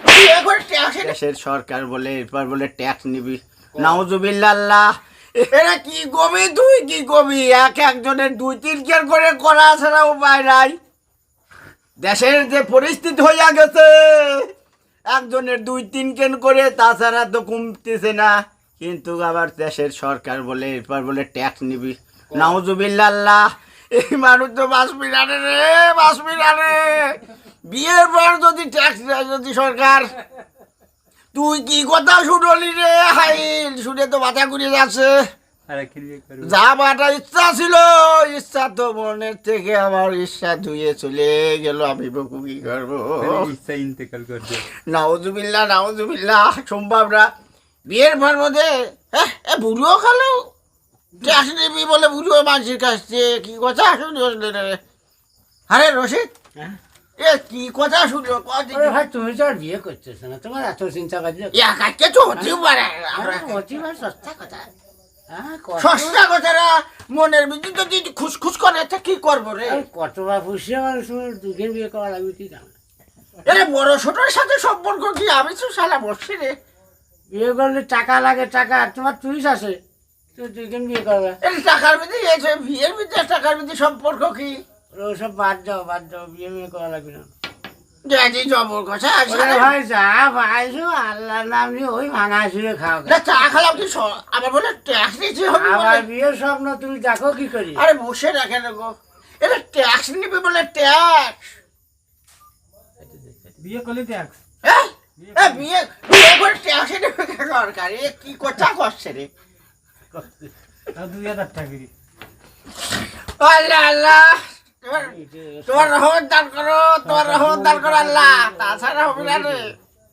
বিয়ে করে ট্যাক্স দেশের সরকার বলে এরপর বলে ট্যাক্স নিবি নাউজুবিল্লাহ এরা কি কবি তুই কি কবি একজনের 2-3 কেন করে করা ছাড়া উপায় নাই। দেশের যে পরিস্থিতি হইয়া গেছে একজনের 2-3 কেন করে তাছাড়া তো কমতেছে না কিন্তু আবার দেশের সরকার বলে এরপর বলে ট্যাক্স নিবি নাউজুবিল্লাহ এই মানুষ তো বাঁচবি না রে বাঁচবি না রে। বিয়ের পর যদি ট্যাক্স দেয় যদি সরকার, তুই কি কথা শুনলি রে? হাই শুনে তো মাথা ঘুরে যাচ্ছে। যা বাটা ইচ্ছা ছিল ইচ্ছা তো মনের থেকে আমার ইচ্ছা ধুয়ে চলে গেল। আমি বকু কি করবো? নাউজুবিল্লাহ নাউজুবিল্লাহ সম্ভব না। বিয়ের পর মধ্যে বুড়ো খালো ট্যাক্স নিবি বলে বুড়ো মানুষের কাছ থেকে কি কথা শুনি রে? আরে রশিদ এ কি কথা শুনলো? ভাই তুমি তো আর বিয়ে করতেছ না, তোমার এত চিন্তা করছো? কাকে তো হতেও পারে সস্তা কথা। সস্তা কথাটা মনের ভিতরে যদি খুশখুশ করে তা কি করবো রে? কতবার পুষিয়ে মানুষ দুদিন বিয়ে করা লাগবে কি জানো? এরে বড় ছোটর সাথে সম্পর্ক কি? আমি তো শালা বসছি রে। বিয়ে করলে টাকা লাগে, টাকা তোমার চুইস আছে, তুই দুদিন বিয়ে করবে। এই টাকার ভিতরে এসে বিয়ের ভিতরে টাকার ভিতরে সম্পর্ক কি? ওসব বাদ দাও বাদ দাও, বিয়ে বিয়ে করা লাগবে না। যদি জবর কথা ভাই যা পাইছো আল্লাহ নাম নিয়ে ওই ভাঙা শুয়ে খাও। চা খালাম কি আবার বলে ট্যাক্স দিতে হবে? আমার বিয়ের স্বপ্ন তুমি দেখো কি করি? আরে বসে রাখে না গো, এটা ট্যাক্স নিবে বলে ট্যাক্স। বিয়ে করলে ট্যাক্স? বিয়ে বিয়ে করে ট্যাক্স নেবে সরকার? এ কি কথা করছে রে? 2000 টাকা। আল্লাহ আল্লাহ তোমার রহমত দান করো, তোমার রহমত দান করো আল্লাহ, তাছাড়া হবে না রে।